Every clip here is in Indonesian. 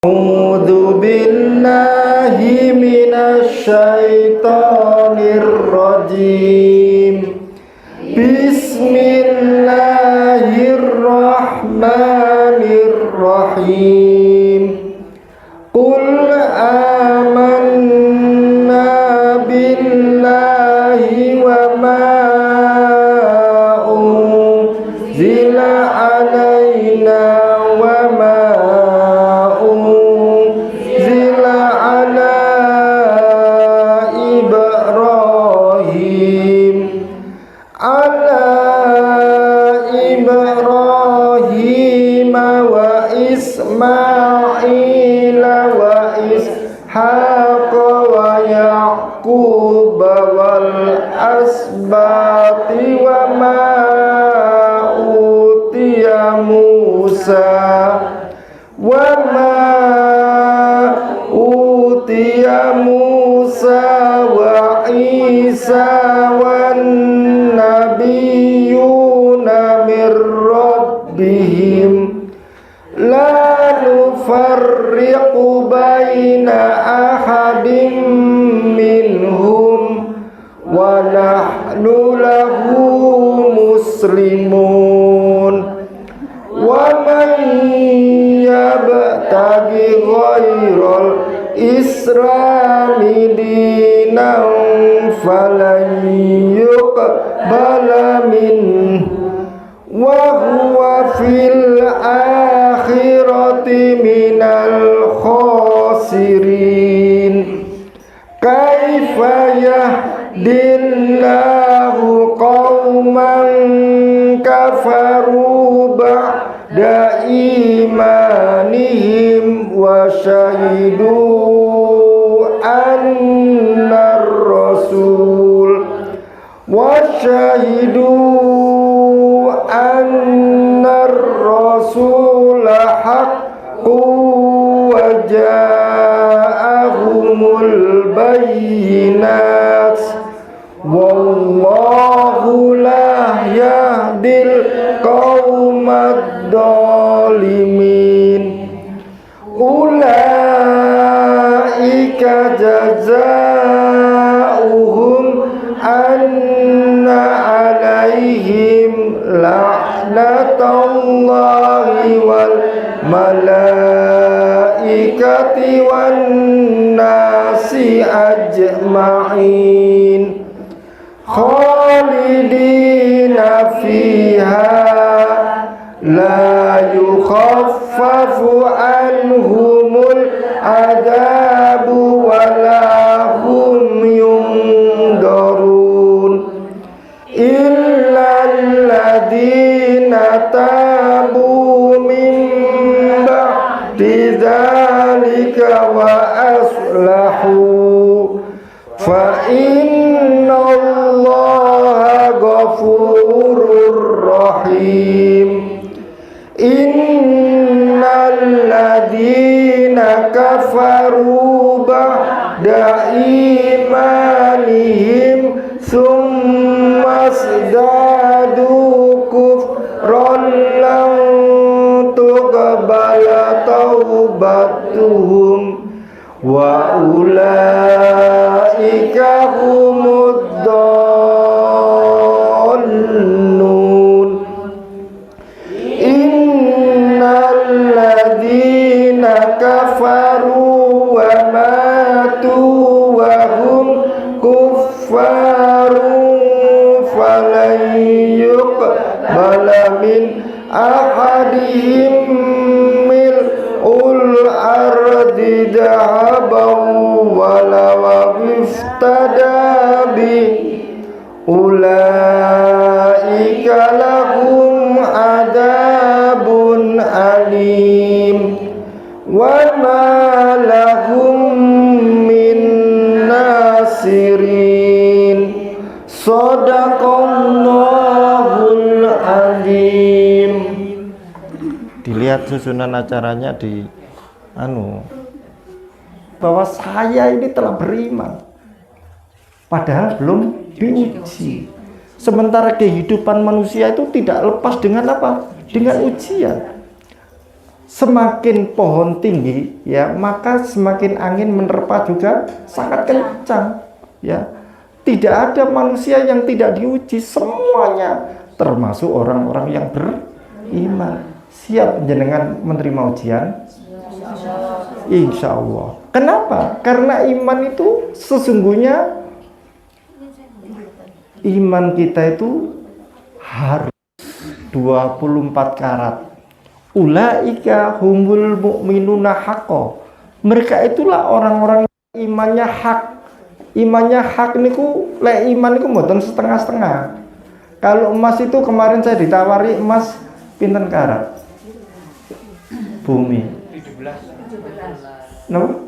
A'udzu billahi minasy syaithanir rajim. Bismillahirrahmanirrahim. Qul amanna billahi wa ma unzila alaina wa ma Ismail wa Ishaq wa Yaqub wal asbati wa ma utiya Musa wa Isa wan nabiyyuna mir rabbihim la nufarriqu baina ahadin minhum wa nahnu lahu muslimun. Wa man yabtaghi ghairal islami dinan falan yuqbala minhu wa huwa fil akhirati minal khasirin. Kaifa yahdillahu qauman kafaru ba'da imanihim wa syahidu annar rasul annar rasula haqqu wa ja'ahumul bayyinat wallahu la yahdil qaumadh dhalimin. Ulaika jazaohum anna alaihim la'natullahi wal malaikati wan nasi ajma'in khalidina fiha la yukhaffafu anhumul adabu wa la hum yundarun illal ladina tabu min ba'di dzalika wa aslahu fa innallaha ghafurur rahim. Innal ladina kafaru ba'da imanihim summa zdadu kufran lan tuqbala taubatuhum wa ulaika humud dhallun. Innal ladina kafaru wa matu wa hum kuffarun falan yuqbala min ahadihim mil'ul ardi dhahaban walaw iftada bi ulaika lahum adabun alim wa ma lahum min nasirin. Shadaqallahul azim. Dilihat susunan acaranya di bahwa saya ini telah beriman padahal belum diuji. Sementara kehidupan manusia itu tidak lepas dengan apa? Dengan ujian. semakin pohon tinggi ya, maka semakin angin menerpa juga sangat kencang ya. Tidak ada manusia yang tidak diuji, semuanya termasuk orang-orang yang beriman. Siap jenengan menerima ujian? Insya Allah. Kenapa? Karena iman itu sesungguhnya, iman kita itu harus 24 karat. Ulaika humul mu'minuna haqqo. Mereka itulah orang-orang imannya hak. Imannya hak niku, lek iman niku mboten setengah-setengah. Kalau emas itu kemarin saya ditawari emas pinten karat? Bumi. 17. No?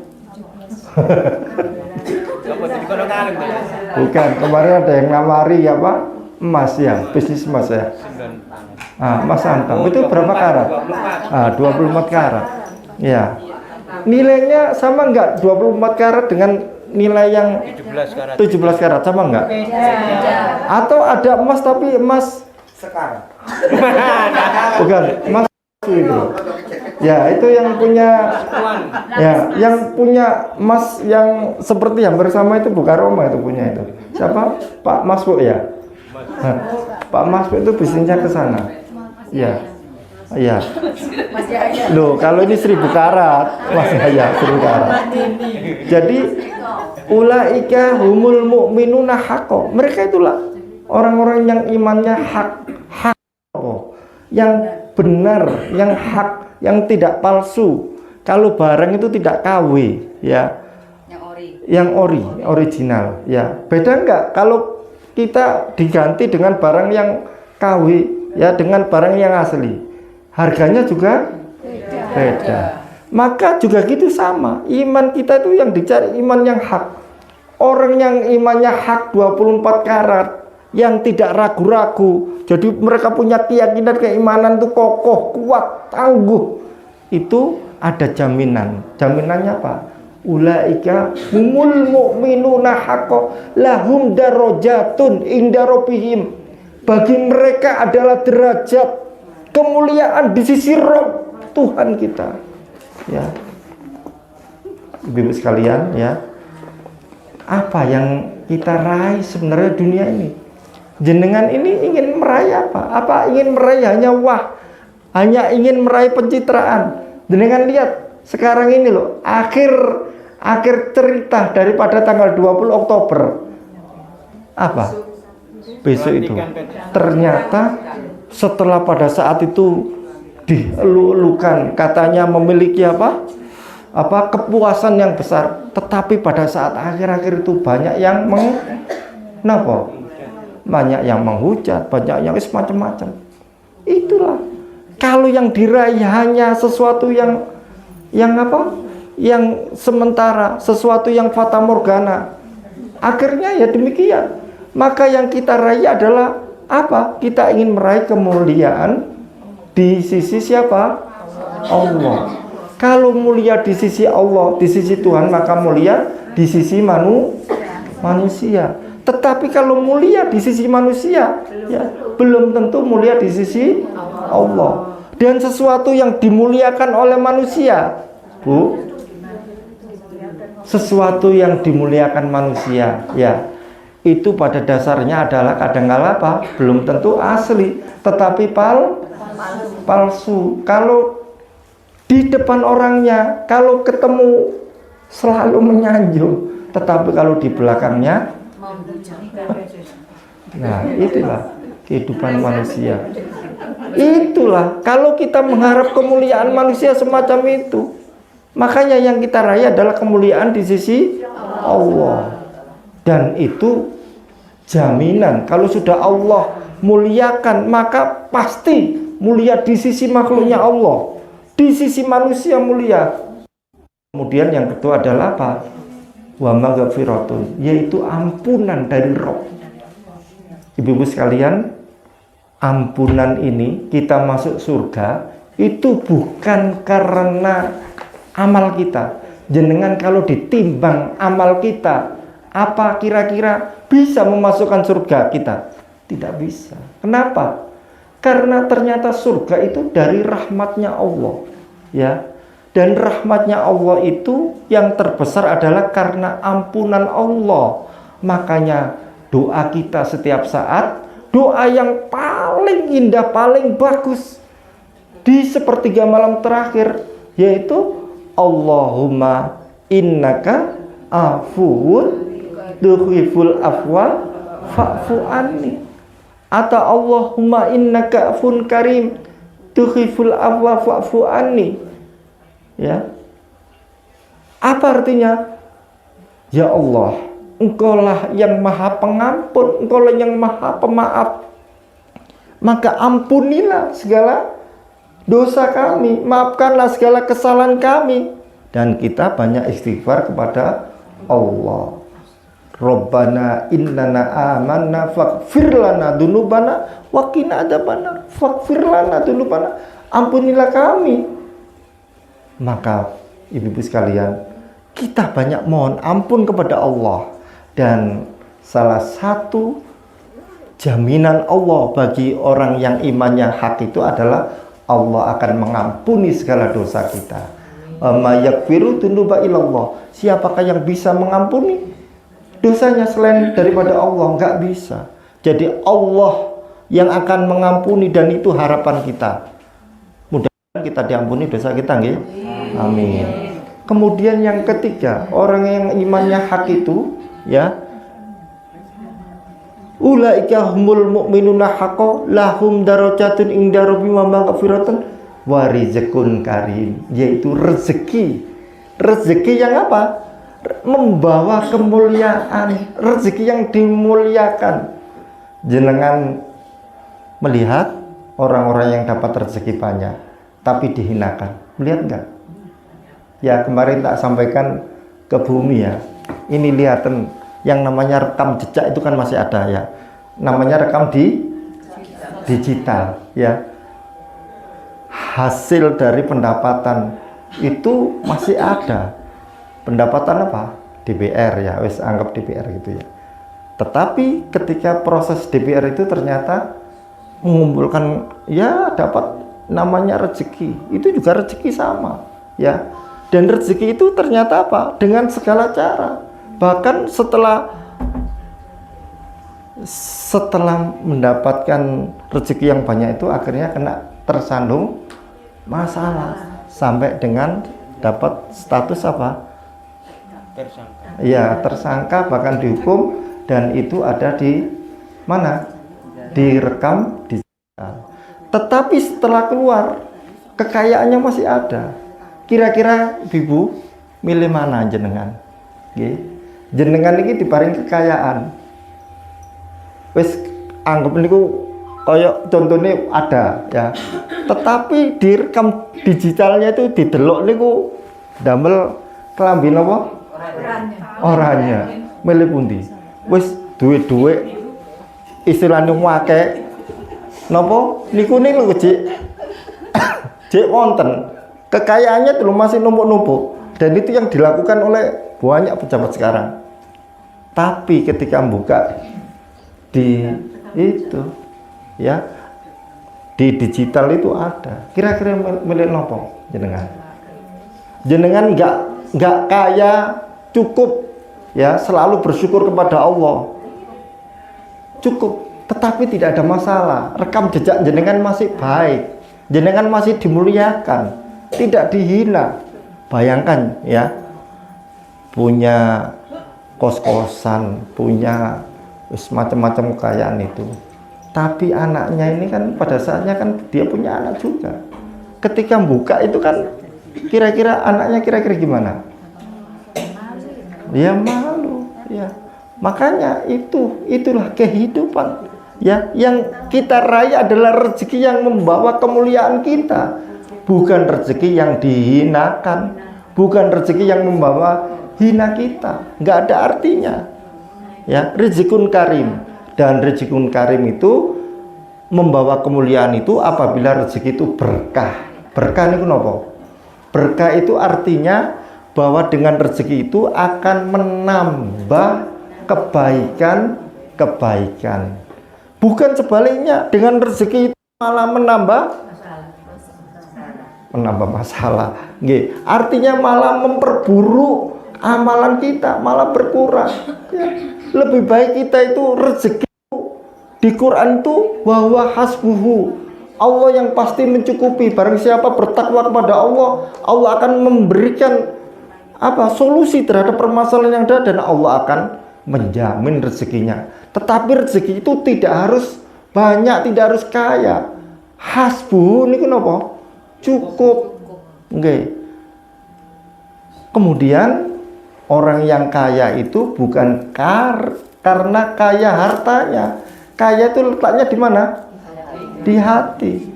Bukan, kemarin ada yang nawari apa? Emas ya, bisnis emas ya. Mas Antam, itu berapa karat? 24 karat. Ya. Nilainya sama enggak 24 karat dengan nilai yang 17 karat sama enggak? Atau ada emas tapi emas sekarang? Bukan, emas itu. Ya, itu yang punya, ya, yang punya emas yang seperti yang bersama itu bukan Roma itu punya itu. Siapa? Pak Masbuk ya. Pak Masbuk itu bisnisnya ke sana. Ya, iya. Loh, kalau ini 1000 karat, masih ya 1000 karat. Jadi ulaika humul mu'minuna haqqo. Mereka itulah orang-orang yang imannya hak, yang benar, yang hak, yang tidak palsu. Kalau barang itu tidak KW, ya. Yang original, ya. Beda enggak kalau kita diganti dengan barang yang KW, ya, dengan barang yang asli, harganya juga beda. Maka juga gitu sama, iman kita itu yang dicari iman yang hak. Orang yang imannya hak 24 karat, yang tidak ragu-ragu, jadi mereka punya keyakinan keimanan itu kokoh, kuat, tangguh, itu ada jaminan. Jaminannya apa? Ulaika humul mu'minuna haqqo lahum darajatun inda rabbihim. Bagi mereka adalah derajat kemuliaan di sisi Rabb Tuhan kita. Ya, ibu-ibu sekalian, ya, apa yang kita raih sebenarnya dunia ini? Jenengan ini ingin meraih apa? Apa ingin meraih hanya hanya ingin meraih pencitraan? Jenengan lihat sekarang ini loh, akhir cerita daripada tanggal 20 Oktober apa? Besok itu ternyata setelah pada saat itu dielu-elukan katanya memiliki apa kepuasan yang besar, tetapi pada saat akhir-akhir itu banyak yang banyak yang menghujat, banyak yang semacam-macam. Itulah kalau yang diraih hanya sesuatu yang sementara, sesuatu yang fata morgana, akhirnya ya demikian. Maka yang kita raih adalah apa? Kita ingin meraih kemuliaan di sisi siapa? Allah. Kalau mulia di sisi Allah, di sisi Tuhan, maka mulia di sisi manusia. Tetapi kalau mulia di sisi manusia, ya, belum tentu mulia di sisi Allah. Dan sesuatu yang dimuliakan oleh manusia, Bu, sesuatu yang dimuliakan manusia, ya, itu pada dasarnya adalah kadang-kala apa? Belum tentu asli, tetapi palsu. Kalau di depan orangnya, kalau ketemu selalu menyanjung, tetapi kalau di belakangnya, nah, itulah kehidupan manusia. Itulah kalau kita mengharap kemuliaan manusia semacam itu, makanya yang kita raih adalah kemuliaan di sisi Allah. Dan itu jaminan kalau sudah Allah muliakan, maka pasti mulia di sisi makhluknya Allah, di sisi manusia mulia. Kemudian yang kedua adalah apa? Wa maghfiratun, yaitu ampunan dari Rabb. Ibu-ibu sekalian, ampunan ini kita masuk surga itu bukan karena amal kita. Jenengan kalau ditimbang amal kita, apa kira-kira bisa memasukkan surga kita? Tidak bisa. Kenapa? Karena ternyata surga itu dari rahmatnya Allah. ya. Dan rahmatnya Allah itu yang terbesar adalah karena ampunan Allah. Makanya doa kita setiap saat, doa yang paling indah, paling bagus di sepertiga malam terakhir, yaitu Allahumma innaka afuwun tuhibbul afwa fa'fu anni, atau Allahumma innaka afun karim tuhibbul afwa fa'fu anni. Ya, apa artinya? Ya Allah, Engkaulah yang maha pengampun, Engkaulah yang maha pemaaf, maka ampunilah segala dosa kami, maafkanlah segala kesalahan kami. Dan kita banyak istighfar kepada Allah. Rabbana innana amanna faghfir lana dzunubana wa qina adzabannar. Faghfir lana dzunubana, ampunilah kami. Maka ibu-ibu sekalian, kita banyak mohon ampun kepada Allah. Dan salah satu jaminan Allah bagi orang yang imannya hak itu adalah Allah akan mengampuni segala dosa kita. Ma yaghfiru dzunuba illallah. Siapakah yang bisa mengampuni dosanya selain daripada Allah? Enggak bisa. Jadi Allah yang akan mengampuni, dan itu harapan kita. Mudah-mudahan kita diampuni dosa kita, nggih. Amin. Kemudian yang ketiga, orang yang imannya hak itu, ya, ulaika humul mu'minuna haqqo lahum darajatun inda rabbihim wa maghfiratun wa rizqun karim, yaitu rezeki yang apa? Membawa kemuliaan, rezeki yang dimuliakan. Jenengan melihat orang-orang yang dapat rezeki banyak tapi dihinakan, melihat enggak? Ya, kemarin tak sampaikan ke bumi ya. Ini lihatan yang namanya rekam jejak itu kan masih ada ya. Namanya rekam di digital ya. Hasil dari pendapatan itu masih ada. Pendapatan apa? DPR ya, wes anggap DPR gitu ya. Tetapi ketika proses DPR itu ternyata mengumpulkan, ya dapat namanya rezeki. Itu juga rezeki sama ya. Dan rezeki itu ternyata apa? Dengan segala cara. Bahkan setelah mendapatkan rezeki yang banyak itu akhirnya kena tersandung masalah sampai dengan dapat status apa? Tersangka. Ya, tersangka, bahkan dihukum, dan itu ada di mana? Direkam digital. Tetapi setelah keluar, kekayaannya masih ada. Kira-kira ibu milih mana jenengan? Nggih. Jenengan ini diparing kekayaan. Wis anggap niku kaya contohnya ada ya. Tetapi direkam digitalnya itu didelok niku damel kelambi napa? Oranye. Milih pundi? Wis duwe-duwe istilahnya akeh. Napa? Niku lho Jek wonten. Kekayaannya belum masih numpuk-numpuk, dan itu yang dilakukan oleh banyak pejabat sekarang. Tapi ketika buka di itu ya, di digital itu ada. Kira-kira milik nopo jenengan? Jenengan nggak kaya, cukup ya, selalu bersyukur kepada Allah, cukup. Tetapi tidak ada masalah. Rekam jejak jenengan masih baik, jenengan masih dimuliakan, tidak dihina. Bayangkan ya, punya kos-kosan, punya macam-macam kekayaan itu, tapi anaknya ini kan pada saatnya kan dia punya anak juga. Ketika buka itu kan kira-kira anaknya kira-kira gimana? Ya malu ya. Makanya itulah kehidupan ya. Yang kita raih adalah rezeki yang membawa kemuliaan kita, bukan rezeki yang dihinakan, bukan rezeki yang membawa hina kita. Nggak ada artinya ya. Rizqun karim, dan rizqun karim itu membawa kemuliaan itu apabila rezeki itu berkah. Berkah itu apa? Berkah itu artinya bahwa dengan rezeki itu akan menambah kebaikan. Bukan sebaliknya, dengan rezeki itu malah menambah menambah masalah. Nggih, artinya malah memperburuk amalan kita, malah berkurang. Ya. Lebih baik kita itu rezeki di Quran itu bahwa hasbuhu, Allah yang pasti mencukupi. Barang siapa bertakwa kepada Allah, Allah akan memberikan solusi terhadap permasalahan yang ada, dan Allah akan menjamin rezekinya. Tetapi rezeki itu tidak harus banyak, tidak harus kaya. Hasbuhu niku napa? Cukup. Nggih. Kemudian orang yang kaya itu bukan karena kaya hartanya. Kaya itu letaknya di mana? Di hati.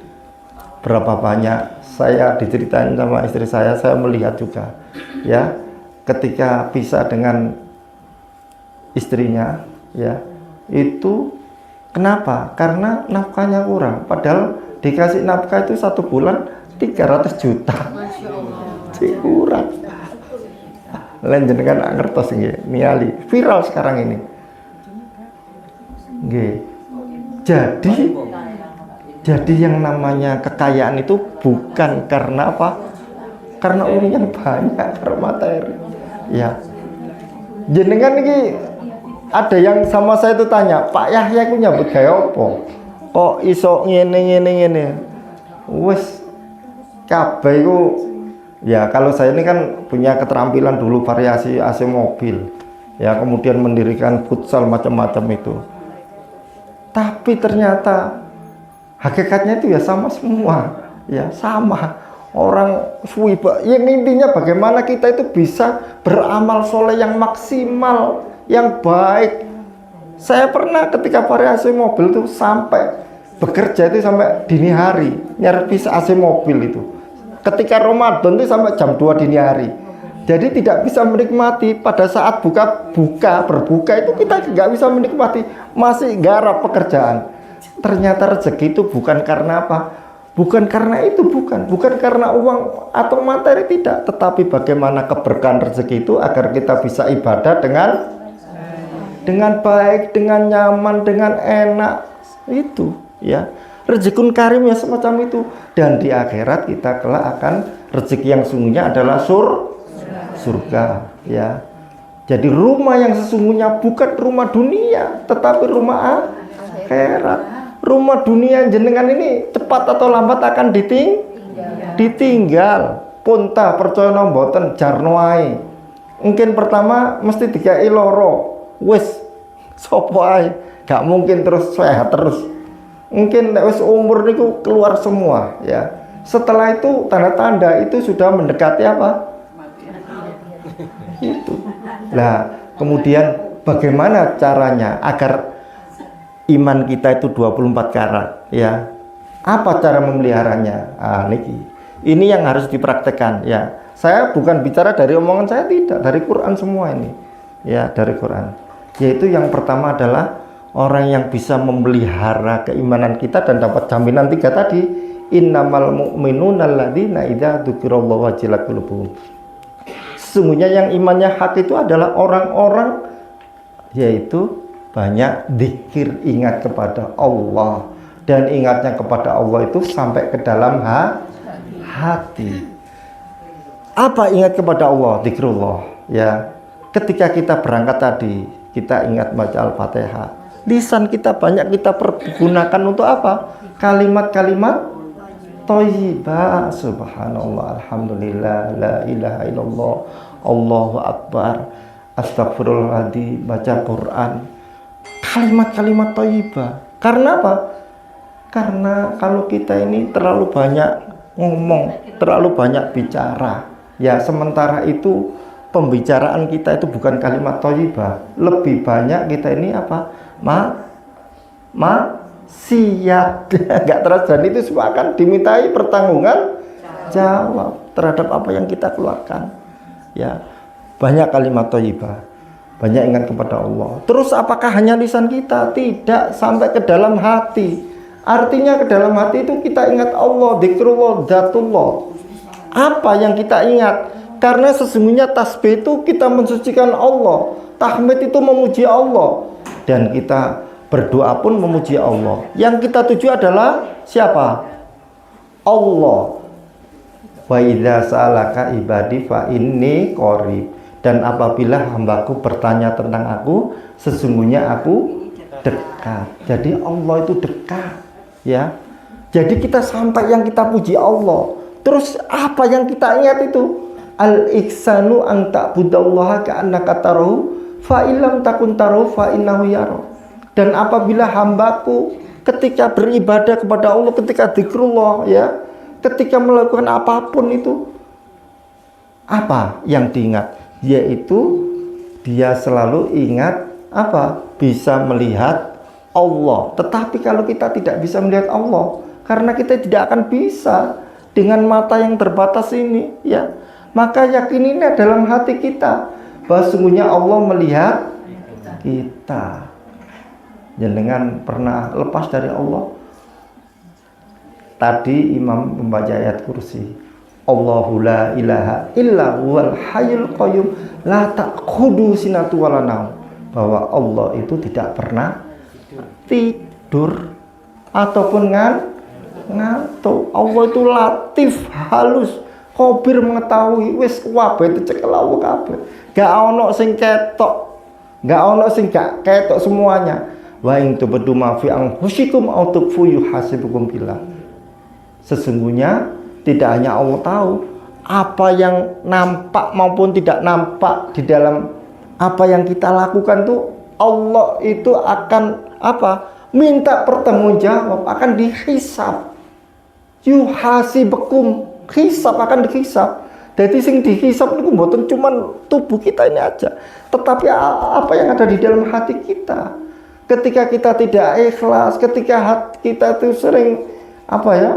Berapa banyak saya diceritain sama istri saya melihat juga, ya, ketika pisah dengan istrinya, ya, itu kenapa? Karena nafkahnya kurang. Padahal dikasih nafkah itu 1 bulan 300 juta. Kurang. Lain jenengan ngertos nggih, niali viral sekarang ini. Nggih. Jadi yang namanya kekayaan itu bukan karena karena uang yang banyak, karena materi. Ya. Jenengan ini ada yang sama saya itu tanya, Pak Yahya ku nyambut gawe apa? Kok iso ngene. Wes kabeh iku, ya kalau saya ini kan punya keterampilan dulu variasi AC mobil. Ya, kemudian mendirikan futsal macam-macam itu. Tapi ternyata hakikatnya itu ya sama semua, ya sama orang suwiba. Yang intinya bagaimana kita itu bisa beramal soleh yang maksimal, yang baik. Saya pernah ketika variasi mobil itu sampai bekerja itu sampai dini hari, nyervis AC mobil itu. Ketika Ramadan itu sampai jam 2 dini hari. Jadi tidak bisa menikmati pada saat berbuka itu kita nggak bisa menikmati, masih garap pekerjaan. Ternyata rezeki itu bukan karena bukan karena itu, bukan karena uang atau materi, tidak, tetapi bagaimana keberkahan rezeki itu agar kita bisa ibadah dengan baik, dengan nyaman, dengan enak, itu ya. Rezekun karim ya semacam itu, dan di akhirat kita kelak akan rezeki yang sungguhnya adalah surga, ya. Jadi rumah yang sesungguhnya bukan rumah dunia, tetapi rumah akhirat. Rumah dunia jenengan ini cepat atau lambat akan ditinggal. Punta percaya mboten jarno ae. Mungkin pertama mesti dikai loro. Wis sapa ae, gak mungkin terus sehat terus. Mungkin wis umur niku keluar semua, ya. Setelah itu tanda-tanda itu sudah mendekati itu. Nah, kemudian bagaimana caranya agar iman kita itu 24 karat, ya? Apa cara memeliharanya? Ini yang harus dipraktekkan, ya. Saya bukan bicara dari omongan saya, tidak, dari Quran semua ini, ya, dari Quran. Yaitu yang pertama adalah orang yang bisa memelihara keimanan kita dan dapat jaminan 3 tadi. Innamal mu'minuna alladzina idza dzukirallahu wajilat qulubuhum. Sesungguhnya yang imannya hak itu adalah orang-orang yaitu banyak zikir, ingat kepada Allah, dan ingatnya kepada Allah itu sampai ke dalam hati. Apa ingat kepada Allah? Zikrullah, ya. Ketika kita berangkat tadi, kita ingat baca Al-Fatihah. Lisan kita banyak kita pergunakan untuk apa? Kalimat-kalimat thayyibah. Subhanallah, alhamdulillah, la ilaha illallah, Allahu akbar, astagfirullahaladzim, baca Quran. Kalimat-kalimat thayyibah. Karena apa? Karena kalau kita ini terlalu banyak ngomong, terlalu banyak bicara, ya, sementara itu pembicaraan kita itu bukan kalimat thayyibah. Lebih banyak kita ini maksiat. Enggak terasa, dan itu semua akan dimintai pertanggungan jawab terhadap apa yang kita keluarkan, ya. Banyak kalimat thayyibah, banyak ingat kepada Allah. Terus apakah hanya lisan kita? Tidak, sampai ke dalam hati. Artinya ke dalam hati itu kita ingat Allah, zikrullah, dzatullah. Apa yang kita ingat? Karena sesungguhnya tasbih itu kita mensucikan Allah, tahmid itu memuji Allah, dan kita berdoa pun memuji Allah. Yang kita tuju adalah siapa? Allah. Wa idza sa'alaka ibadi fa inni qarib. Dan apabila hambaku bertanya tentang aku, sesungguhnya aku dekat. Jadi Allah itu dekat, ya. Jadi kita sampai yang kita puji Allah. Terus apa yang kita ingat itu? Al-ihsanu an ta'budallaha ka'annaka tarahu fa illam takun tarahu fa innahu yara. Dan apabila hambaku ketika beribadah kepada Allah, ketika zikrullah, ya, ketika melakukan apapun itu, apa yang diingat? Yaitu dia selalu ingat apa? Bisa melihat Allah. Tetapi kalau kita tidak bisa melihat Allah, karena kita tidak akan bisa dengan mata yang terbatas ini, ya, maka yakinilah dalam hati kita bahwa sungguhnya Allah melihat kita. Jangan pernah lepas dari Allah. Tadi imam membaca ayat kursi. Allahu la ilaha illa huwal hayyul qayyum la ta'khudhu sinatu wala naum. Bahwa Allah itu tidak pernah tidur ataupun ngantuk. Allah itu latif, halus, khabir, mengetahui wis kabeh dicekel Allah kabeh. Gak ono sing ketok, gak ono sing gak ketok semuanya. Wa in tubdu ma fi anfusikum aw tukfu yuhasibukum billah. Sesungguhnya tidak hanya Allah tahu apa yang nampak maupun tidak nampak di dalam apa yang kita lakukan tuh, Allah itu akan apa? Minta pertanggungjawab, akan dihisab. Yuhasibukum, hisab, akan dihisab. Jadi sing dihisab itu bukan cuman tubuh kita ini aja, tetapi apa yang ada di dalam hati kita. Ketika kita tidak ikhlas, ketika hati kita itu sering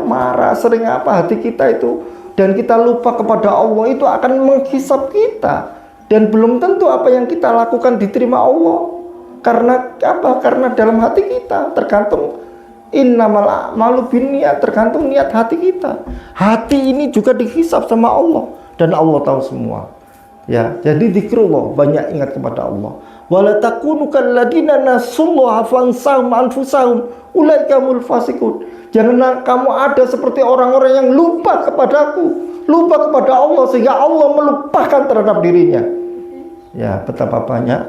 marah, sering hati kita itu, dan kita lupa kepada Allah, itu akan menghisap kita. Dan belum tentu apa yang kita lakukan diterima Allah. Karena apa? Karena dalam hati kita tergantung innamal a'malu binniyat, tergantung niat hati kita. Hati ini juga dihisap sama Allah, dan Allah tahu semua. Ya, jadi zikrullah, banyak ingat kepada Allah. Wala takunu kalladzina nasullaha fansahum anfusahum ulaikamul fasiqun. Janganlah kamu ada seperti orang-orang yang lupa kepadaku, lupa kepada Allah, sehingga Allah melupakan terhadap dirinya. Ya, betapa banyak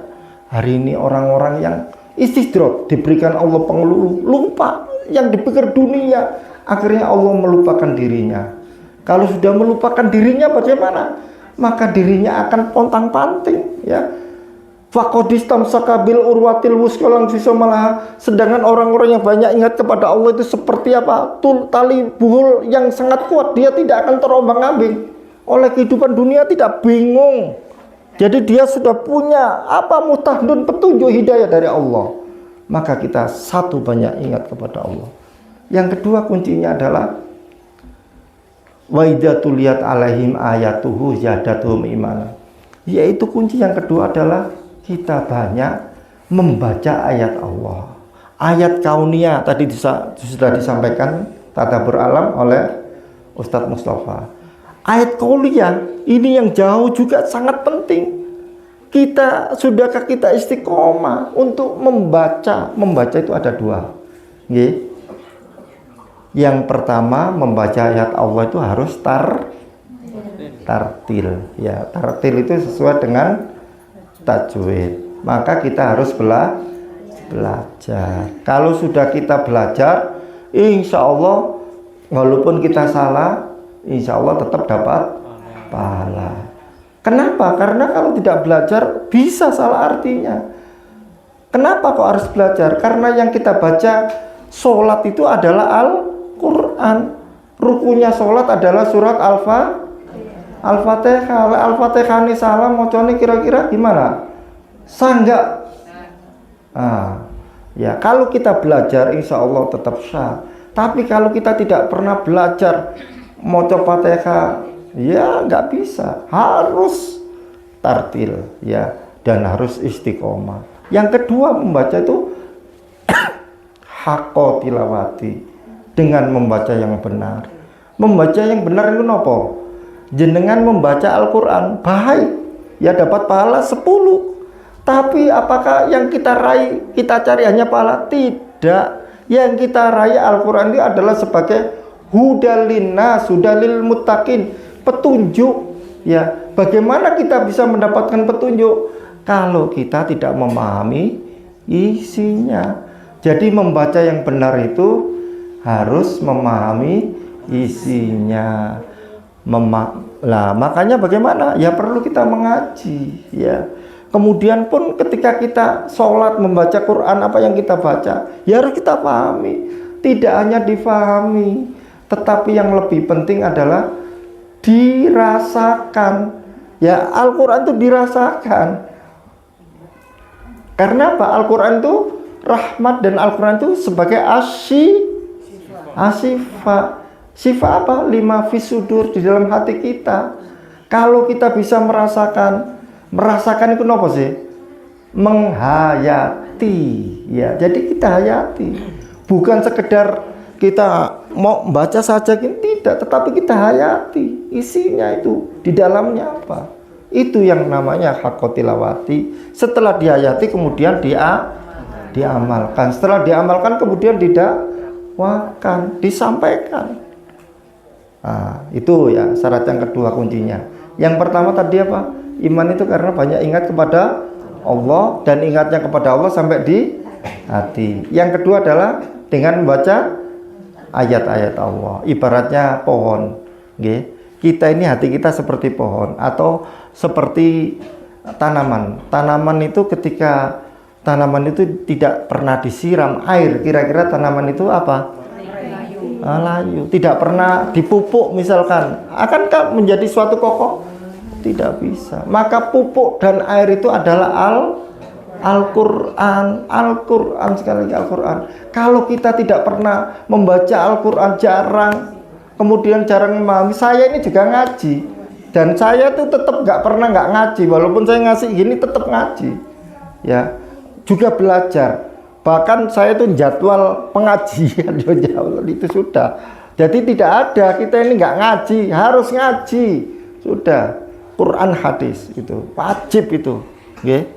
hari ini orang-orang yang istidroj, diberikan Allah pengeluh, lupa yang dipikir dunia, akhirnya Allah melupakan dirinya. Kalau sudah melupakan dirinya bagaimana? Maka dirinya akan pontang-panting, ya. Faqadistam sakabil urwatil wuskolang fisomalaha. Sedangkan orang-orang yang banyak ingat kepada Allah itu seperti apa? Tali buhul yang sangat kuat. Dia tidak akan terombang-ambing oleh kehidupan dunia, tidak bingung. Jadi dia sudah punya mutahdun, petunjuk hidayah dari Allah. Maka kita satu, banyak ingat kepada Allah. Yang kedua kuncinya adalah wa idza tuliyat alaihim ayatuhu zadatuhum imana. Yaitu kunci yang kedua adalah kita banyak membaca ayat Allah. Ayat kauniyah tadi sudah disampaikan tadabbur alam oleh Ustadz Mustafa. Ayat kauniyah ini yang jauh juga sangat penting. Sudahkah kita istiqomah untuk membaca? Membaca itu ada dua. Nggih. Yang pertama, membaca ayat Allah itu harus tartil. Ya, tartil itu sesuai dengan tajwid. Maka kita harus belajar. Kalau sudah kita belajar, insya Allah walaupun kita salah, insya Allah tetap dapat pahala. Kenapa? Karena kalau tidak belajar bisa salah artinya. Kenapa kok harus belajar? Karena yang kita baca sholat itu adalah Al-Quran. Rukunya sholat adalah surat Al-Fatihah. Al-Fatihah ini salah mocone kira-kira gimana? Sanggak. Ya, kalau kita belajar insya Allah tetap sah. Tapi kalau kita tidak pernah belajar moco Fatihah, ya nggak bisa. Harus tartil, ya, dan harus istiqomah. Yang kedua, membaca itu hakko tilawati, dengan membaca yang benar. Membaca yang benar itu nopo? Jenengan membaca Al-Quran baik, ya dapat pahala 10. Tapi apakah yang kita raih, kita cari hanya pahala? Tidak. Yang kita raih Al-Quran itu adalah sebagai hudalin nas, hudalil muttaqin, petunjuk. Ya, bagaimana kita bisa mendapatkan petunjuk kalau kita tidak memahami isinya? Jadi membaca yang benar itu harus memahami isinya. Lah, makanya bagaimana? Ya perlu kita mengaji, ya. Kemudian pun ketika kita sholat membaca Quran, apa yang kita baca ya harus kita pahami. Tidak hanya difahami, tetapi yang lebih penting adalah dirasakan. Ya, Al-Quran itu dirasakan. Karena apa? Al-Quran itu rahmat, dan Al-Quran itu sebagai asyifa. Sifat apa? Lima fisudur, di dalam hati kita. Kalau kita bisa merasakan itu apa sih? Menghayati, ya. Jadi kita hayati, bukan sekedar kita mau baca saja, tidak, tetapi kita hayati isinya itu, di dalamnya apa. Itu yang namanya haqqo tilawati. Setelah dihayati kemudian diamalkan. Setelah diamalkan kemudian didakwakan, disampaikan. Nah, itu ya syarat yang kedua kuncinya. Yang pertama tadi apa? Iman itu karena banyak ingat kepada Allah, dan ingatnya kepada Allah sampai di hati. Yang kedua adalah dengan membaca ayat-ayat Allah. Ibaratnya pohon, okay? Kita ini hati kita seperti pohon atau seperti tanaman. Tanaman itu ketika tanaman itu tidak pernah disiram air, kira-kira tanaman itu apa? Layu. Tidak pernah dipupuk misalkan, akankah menjadi suatu kokoh? Tidak bisa. Maka pupuk dan air itu adalah Al-Quran. Al-Quran, sekali lagi Al-Quran. Kalau kita tidak pernah membaca Al-Quran, kemudian jarang memahami. Saya ini juga ngaji, dan saya tuh tetap nggak pernah nggak ngaji, walaupun saya ngasih gini tetap ngaji, ya, juga belajar. Bahkan saya tuh jadwal pengajian itu sudah. Jadi tidak ada kita ini nggak ngaji, harus ngaji, sudah. Quran hadis itu wajib itu, okay?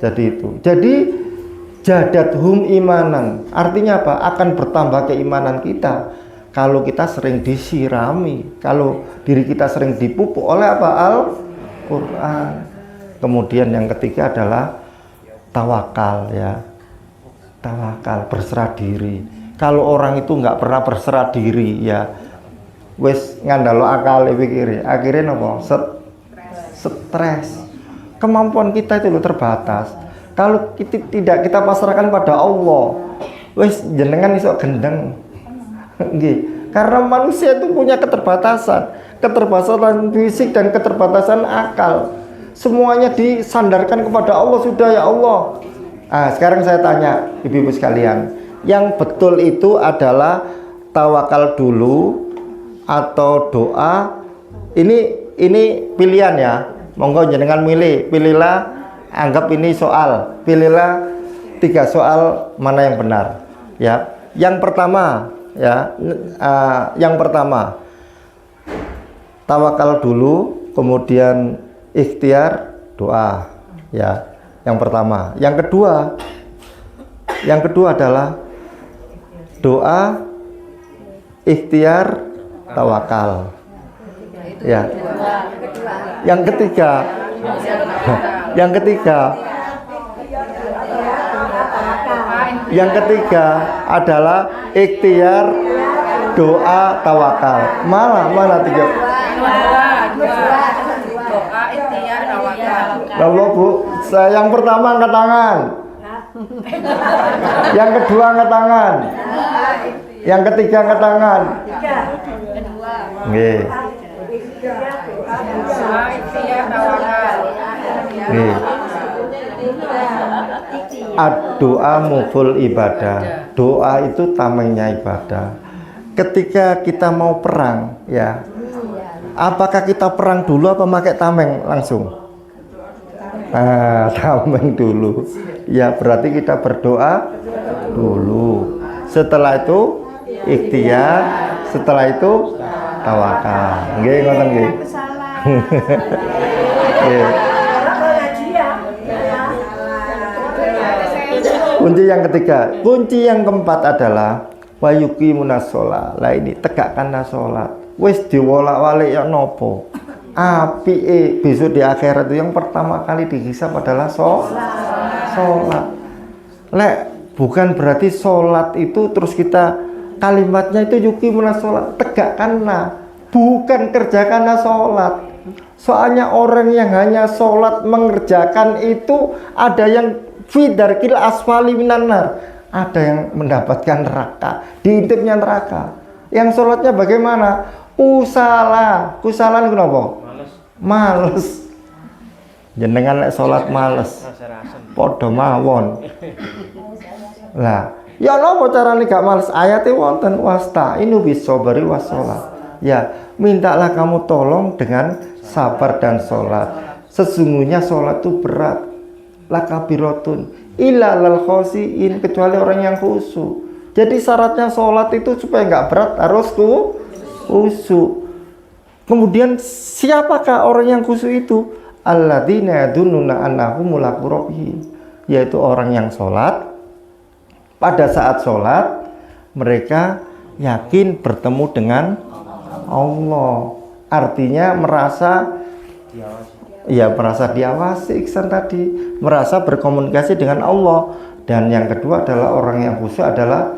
Jadi jadathum imanan, artinya apa? Akan bertambah keimanan kita kalau kita sering disirami, kalau diri kita sering dipupuk oleh apa? Al-Quran. Kemudian yang ketiga adalah tawakal, ya. Tawakal, berserah diri. Kalau orang itu nggak pernah berserah diri, ya wes ngandalo akal pikir, akhirnya apa? Stres. Kemampuan kita itu terbatas. Kalau tidak kita pasrahkan pada Allah, wes jenengan iso gendeng. Karena manusia itu punya keterbatasan fisik dan keterbatasan akal. Semuanya disandarkan kepada Allah sudah, ya Allah. Nah, sekarang saya tanya ibu-ibu sekalian, yang betul itu adalah tawakal dulu atau doa? Ini pilihan ya. Monggo jenengan pilihlah, anggap ini soal, pilihlah 3 soal mana yang benar, ya. Yang pertama, ya, yang pertama tawakal dulu, kemudian ikhtiar, doa, ya. Yang pertama. Yang kedua adalah doa, ikhtiar, tawakal, ya. Yang ketiga adalah ikhtiar, doa, tawakal. Mana tiga? Doa, ikhtiar, tawakal. Lalu Bu, yang pertama angkat tangan. Yang kedua angkat tangan. Yang ketiga angkat tangan. Nggih. Doa muful ibadah. Doa itu tamengnya ibadah. Ketika kita mau perang, ya, apakah kita perang dulu apa pakai tameng langsung? Tameng dulu. Ya, berarti kita berdoa dulu. Setelah itu ikhtiar, setelah itu tawakal. Nggih, ngoten nggih. Kunci yang ketiga, kunci yang keempat adalah wayuqimunas sholat. Lah ini tegakkanlah sholat. wis diwolak-walik ya nopo. Apike besok di akhirat itu yang pertama kali dihisab adalah sholat. Lek bukan berarti sholat itu terus kita kalimatnya itu yuqimuna sholat, tegakkanlah, bukan kerjakanlah sholat. Soalnya orang yang hanya sholat mengerjakan itu ada yang fidarkil asfali minan nar, ada yang mendapatkan neraka, diintipnya neraka. Yang sholatnya bagaimana? Kusalan kenapa? Males. Jenengan lek sholat males, podo mawon. Lah, ya napa carane gak males? Ayate wonten wasta'inu bis-shabri was-shalah. Ya, mintalah kamu tolong dengan sabar dan sholat. Sesungguhnya sholat itu berat. Lakabiratun illa lal khosiin, kecuali orang yang khusyuk. Jadi syaratnya sholat itu supaya nggak berat harus khusyuk. Kemudian siapakah orang yang khusyuk itu? Alladzina yadunnuna annahum mulaqu rabbihim, yaitu orang yang sholat. Pada saat sholat mereka yakin bertemu dengan Allah. Artinya merasa diawasi, Iksan tadi, merasa berkomunikasi dengan Allah. Dan yang kedua adalah orang yang khusyuk adalah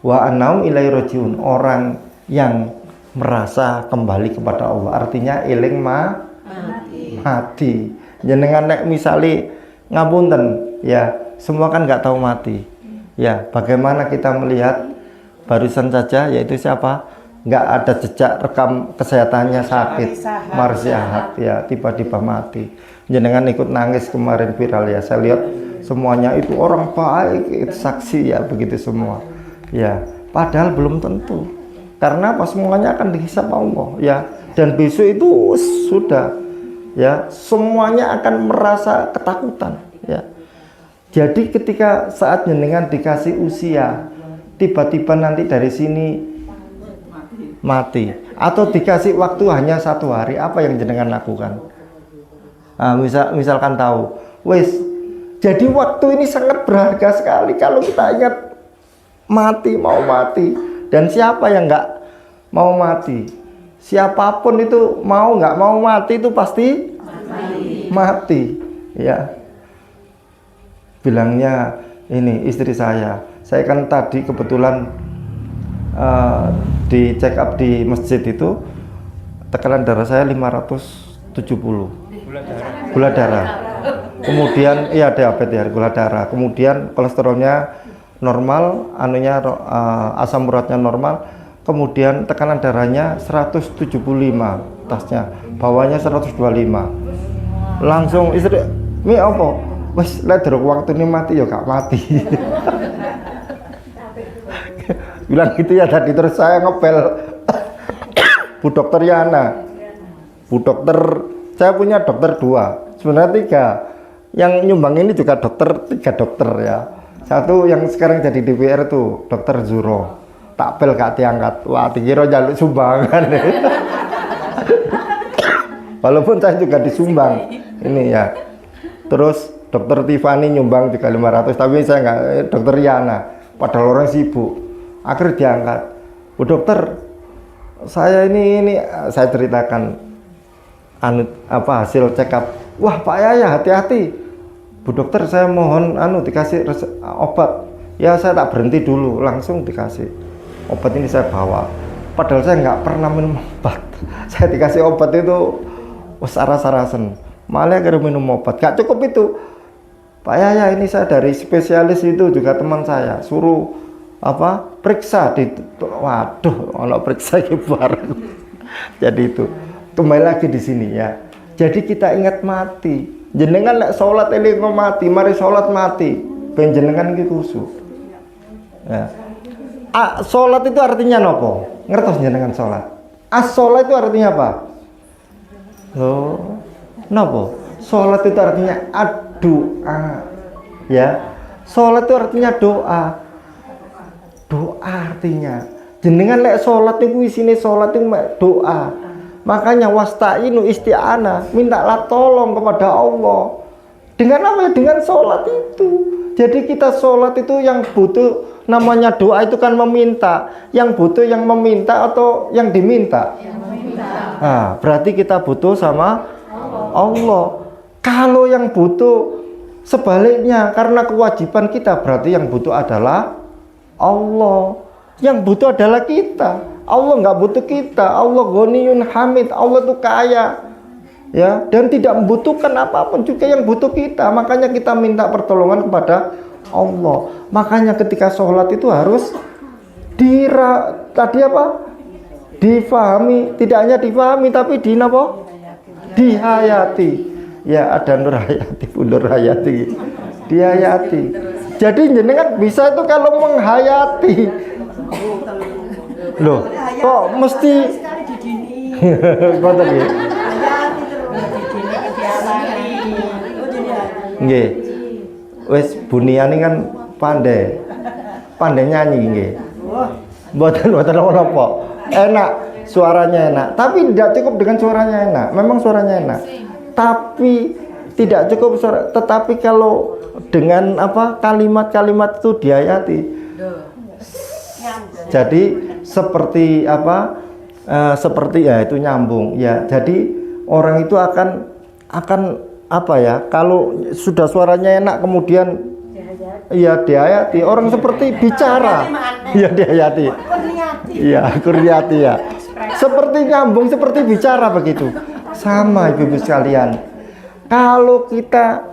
wa annahum ilaihi rajiun, orang yang merasa kembali kepada Allah. Artinya eling mati. Jenengan nek misali ngapunten ya, semua kan nggak tahu mati. Ya, bagaimana kita melihat barusan saja, yaitu siapa? Nggak ada jejak rekam kesehatannya sakit, marsiahat ya, tiba-tiba mati. Jenengan ikut nangis kemarin viral ya, saya lihat semuanya itu orang baik, itu saksi ya, begitu semua. Ya, padahal belum tentu. Karena apa? Semuanya akan dihisab Allah ya, dan besok itu sudah ya, semuanya akan merasa ketakutan ya. Jadi ketika saat jenengan dikasih usia, tiba-tiba nanti dari sini mati, atau dikasih waktu hanya 1 hari, apa yang jenengan lakukan? Nah, misalkan tahu, wes, jadi waktu ini sangat berharga sekali. Kalau kita ingat mau mati, dan siapa yang nggak mau mati? Siapapun itu nggak mau mati itu pasti mati. Ya, bilangnya ini istri saya kan tadi kebetulan di check up di masjid itu, tekanan darah saya 570 gula darah. Kemudian iya diabetes ya, gula darah. Kemudian kolesterolnya normal, asam uratnya normal. Kemudian tekanan darahnya 175 tasnya, bawahnya 125. Langsung istri, "Mi apa? Wes lek derok waktu ini mati ya gak mati." Bilang gitu ya tadi. Terus saya ngepel Bu Dokter Yana, Bu Dokter, saya punya dokter 2, sebenarnya 3. Yang nyumbang ini juga 3 dokter ya. Satu yang sekarang jadi DPR tuh Dokter Zuro, tak pel gak diangkat. Wah, dikira jaluk sumbangan. Walaupun saya juga disumbang ini ya. Terus Dokter Tiffany nyumbang juga 500, tapi saya nggak. Dokter Yana, padahal orang sibuk. Akhirnya diangkat. Bu dokter, saya ini saya ceritakan hasil check up. Wah, Pak Yaya, hati-hati. Bu dokter, saya mohon dikasih obat. Ya, saya tak berhenti dulu, langsung dikasih obat. Ini saya bawa. Padahal saya nggak pernah minum obat. Saya dikasih obat itu aras-arasen. Malah akhirnya minum obat. Gak cukup itu. Pak Yaya, ini saya dari spesialis itu, juga teman saya suruh periksa waduh, ono periksa bareng. Jadi itu kembali lagi di sini ya. Jadi kita ingat mati. Jenengan lek salat eling mati, mari salat mati. Ben jenengan iki khusyuk. Ya. Salat itu artinya nopo? Ngertos jenengan salat? As-salat itu artinya apa? Loh, nopo? Salat itu artinya doa. Ya. Salat itu artinya doa. Doa artinya jenengan lek salat itu isine salat itu doa. Makanya wasta'inu isti'anah, mintalah tolong kepada Allah. Dengan apa? Dengan salat itu. Jadi kita salat itu yang butuh Namanya doa itu kan meminta. Yang butuh yang meminta atau yang diminta? Yang meminta. Nah, berarti kita butuh sama Allah. Kalau yang butuh sebaliknya, karena kewajiban kita, berarti yang butuh adalah Allah. Yang butuh adalah kita. Allah nggak butuh kita. Allah Ghaniyun Hamid. Allah itu kaya, ya, dan tidak membutuhkan apapun juga. Yang butuh kita. Makanya kita minta pertolongan kepada Allah. Makanya ketika sholat itu harus difahami. Tidak hanya difahami, tapi dihayati. Ya, ada Nur Hayati, Bu Nur Hayati. Dihayati. Jadi jenengan bisa itu kalau menghayati. Loh, kok mesti ngoten nggih. Nggih. Wis Buniani kan pandai nyanyi nggih. Mboten apa. Enak, suaranya enak. Tapi tidak cukup dengan suaranya enak. Memang suaranya enak. Tapi tidak cukup suara. Tetapi kalau dengan kalimat-kalimat itu dihayati. Jadi seperti seperti ya itu nyambung ya. Jadi orang itu akan kalau sudah suaranya enak kemudian ya dihayati. Orang seperti bicara ya dihayati. Iya, kurniati ya. Seperti nyambung, seperti bicara begitu. Sama ibu-ibu sekalian. Kalau kita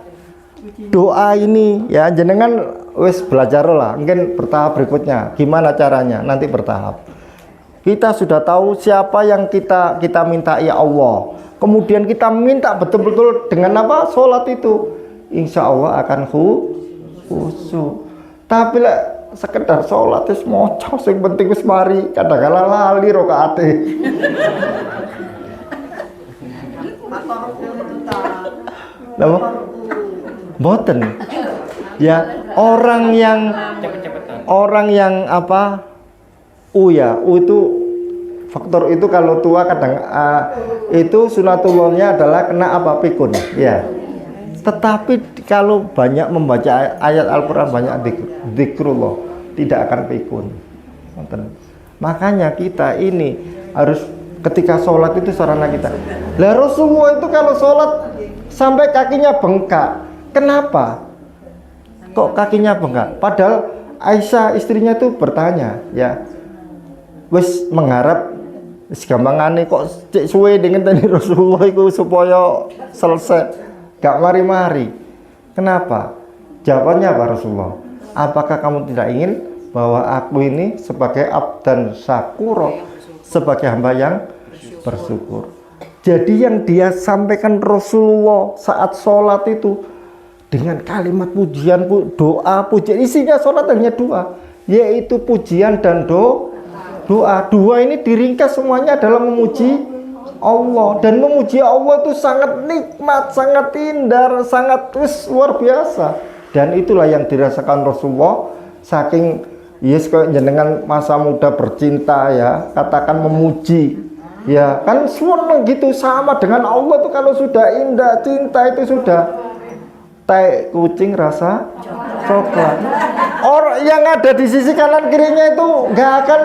doa ini ya jenengan wis belajar lah, mungkin bertahap berikutnya gimana caranya nanti bertahap. Kita sudah tahu siapa yang kita minta, ya Allah. Kemudian kita minta betul-betul dengan sholat itu, insya Allah akan khusyuk. Tapi sekedar sholat wis maca sing penting wis mari, kadang-kala lali rakaate. Napa? Mboten. Ya, orang yang U itu faktor itu kalau tua kadang itu sunatullahnya adalah kena pikun ya. Tetapi kalau banyak membaca ayat Al-Qur'an, banyak zikrullah, tidak akan pikun. Makanya kita ini harus ketika sholat itu sarana kita. Lah Rasulullah itu kalau sholat sampai kakinya bengkak. Kenapa? Kok kakinya bengkak? Padahal Aisyah istrinya itu bertanya, ya, wis mengharap gampangane kok cek suwe dengan tadi Rasulullah itu supaya selesai, gak mari-mari. Kenapa? Jawabannya apa Rasulullah? Apakah kamu tidak ingin bahwa aku ini sebagai abdan syakuro, sebagai hamba yang bersyukur? Jadi yang dia sampaikan Rasulullah saat sholat itu dengan kalimat pujian, doa, pujian, isinya sholat hanya dua, yaitu pujian dan doa. Dua ini diringkas semuanya dalam memuji Allah, dan memuji Allah itu sangat nikmat, sangat indah, sangat luar biasa. Dan itulah yang dirasakan Rasulullah, saking kayak jenengan masa muda bercinta ya, katakan memuji ya, kan semua gitu sama dengan Allah tuh. Kalau sudah indah cinta itu sudah tai kucing rasa coklat. Orang yang ada di sisi kanan kirinya itu nggak akan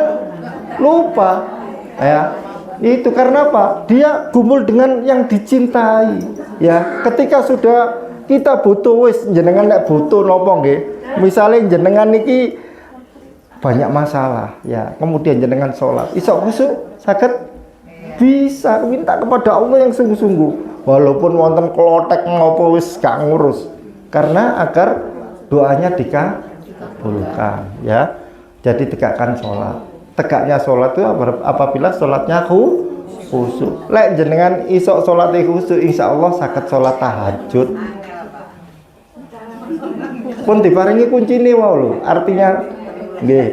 lupa ya. Itu karena apa? Dia gumul dengan yang dicintai ya. Ketika sudah kita butuh wis jenengan nek butuh nopo nggih, misalnya jenengan niki banyak masalah ya, kemudian jenengan sholat iso khusyuk saged bisa minta kepada Allah yang sungguh-sungguh. Walaupun wonten klotek ngopo wis gak ngurus, karena agar doanya dikabulkan ya. Jadi tegakkan sholat. Tegaknya sholat itu apabila sholatnya khusyuk. Lek jenengan isok sholat khusyuk, insya Allah saged sholat tahajud. Pun diparingi kunci nih lho. Artinya nggih.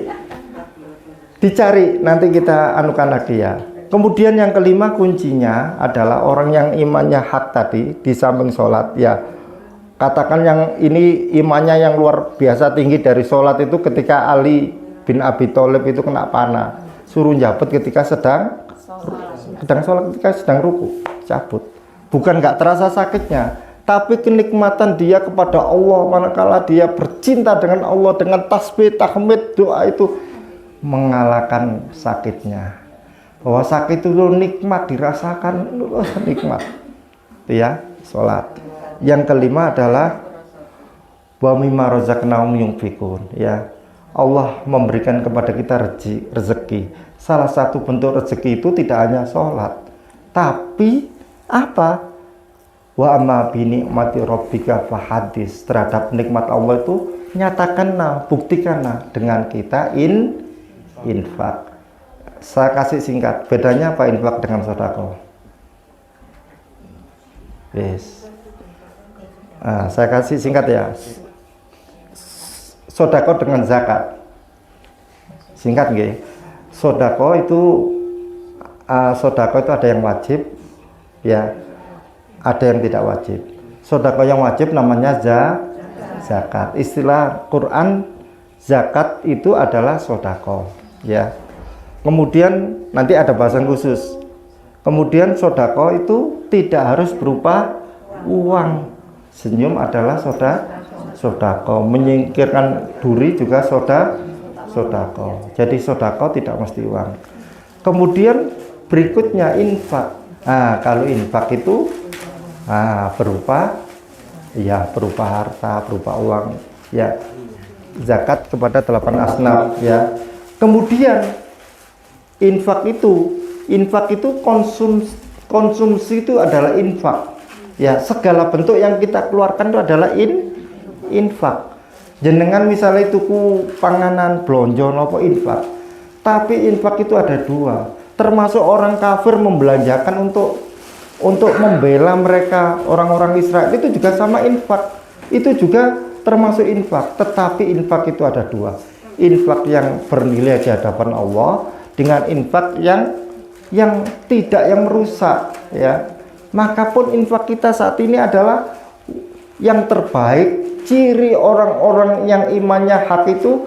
Dicari nanti kita anukan lagi ya. Kemudian yang kelima kuncinya adalah orang yang imannya hak tadi di samping sholat ya. Katakan yang ini imannya yang luar biasa tinggi dari sholat itu ketika Ali bin Abi Thalib itu kena panah, suruh jabut ketika sedang sholat, ketika sedang ruku, cabut. Bukan nggak terasa sakitnya, tapi kenikmatan dia kepada Allah manakala dia bercinta dengan Allah dengan tasbih, tahmid, doa itu mengalahkan sakitnya. Bahwa sakit itu nikmat dirasakan, nikmat. Itu ya, sholat. Yang kelima adalah wa mimma razaqnahum yunfikun, ya. Allah memberikan kepada kita rezeki. Salah satu bentuk rezeki itu tidak hanya sholat, tapi apa? Wa amma bi ni'mati rabbika fahadis. Terhadap nikmat Allah itu nyatakanlah, buktikanlah dengan kita infak. Saya kasih singkat, bedanya apa infak dengan sedekah? Yes. Saya kasih singkat ya. Sedekah dengan zakat. Singkat nggih. Sedekah itu ada yang wajib, ya. Ada yang tidak wajib. Sedekah yang wajib namanya zakat. Istilah Quran zakat itu adalah sedekah, ya. Kemudian nanti ada bahasan khusus. Kemudian sedekah itu tidak harus berupa uang. Senyum adalah sedekah. Menyingkirkan duri juga sedekah. Jadi sedekah tidak mesti uang. Kemudian berikutnya infak. Kalau infak itu berupa harta, berupa uang, ya. Zakat kepada 8 asnaf, ya. Kemudian infak itu konsumsi itu adalah infak, ya. Segala bentuk yang kita keluarkan itu adalah infak. Jenengan misalnya tuku panganan blonjo nopo infak, tapi infak itu ada dua. Termasuk orang kafir membelanjakan untuk membela mereka, orang-orang Israel, itu juga sama infak. Itu juga termasuk infak. Tetapi infak itu ada dua. Infak yang bernilai di hadapan Allah dengan infak yang tidak, yang merusak, ya. Maka pun infak kita saat ini adalah yang terbaik. Ciri orang-orang yang imannya hak itu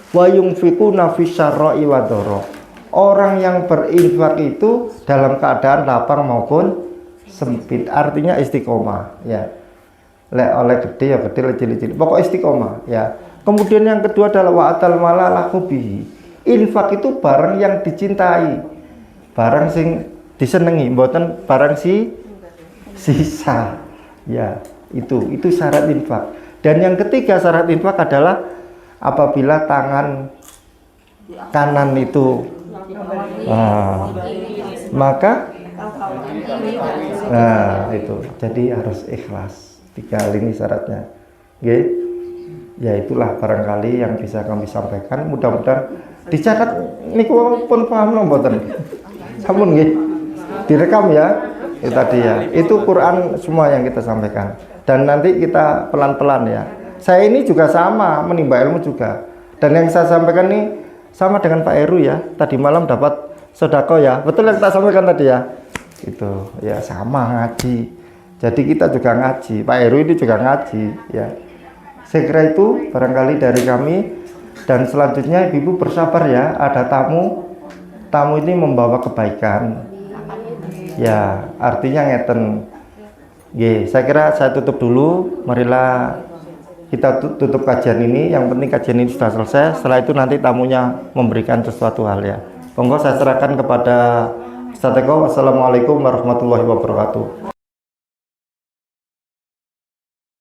wa yunfiquna fisyarra'i wa dharra. Orang yang berinfak itu dalam keadaan lapang maupun sempit, artinya istiqomah, ya. Oleh gede ya gede, cilik-cilik, pokok istiqomah, ya. Kemudian yang kedua adalah wa atal mala lakubihi. Infak itu barang yang dicintai, barang sing disenengi, mboten barang sisa, ya. Itu syarat infak. Dan yang ketiga syarat infak adalah apabila tangan kanan itu maka itu jadi harus ikhlas. 3 ini syaratnya, oke. Ya itulah barangkali yang bisa kami sampaikan. Mudah-mudahan dicatat niku pun paham mboten sampun nggih, direkam ya. Itu tadi ya, itu Quran semua yang kita sampaikan. Dan nanti kita pelan-pelan, ya. Saya ini juga sama menimba ilmu juga, dan yang saya sampaikan ini sama dengan Pak Heru, ya. Tadi malam dapat sedekah, ya, betul yang kita sampaikan tadi, ya. Itu ya sama ngaji. Jadi kita juga ngaji, Pak Heru ini juga ngaji, ya. Saya kira itu barangkali dari kami. Dan selanjutnya ibu bersabar, ya, ada tamu ini membawa kebaikan, ya, artinya ngeten. Saya kira saya tutup dulu. Marilah kita tutup kajian ini. Yang penting kajian ini sudah selesai. Setelah itu nanti tamunya memberikan sesuatu hal, ya. Monggo saya serahkan kepada Ustaz Eko. Wassalamualaikum warahmatullahi wabarakatuh.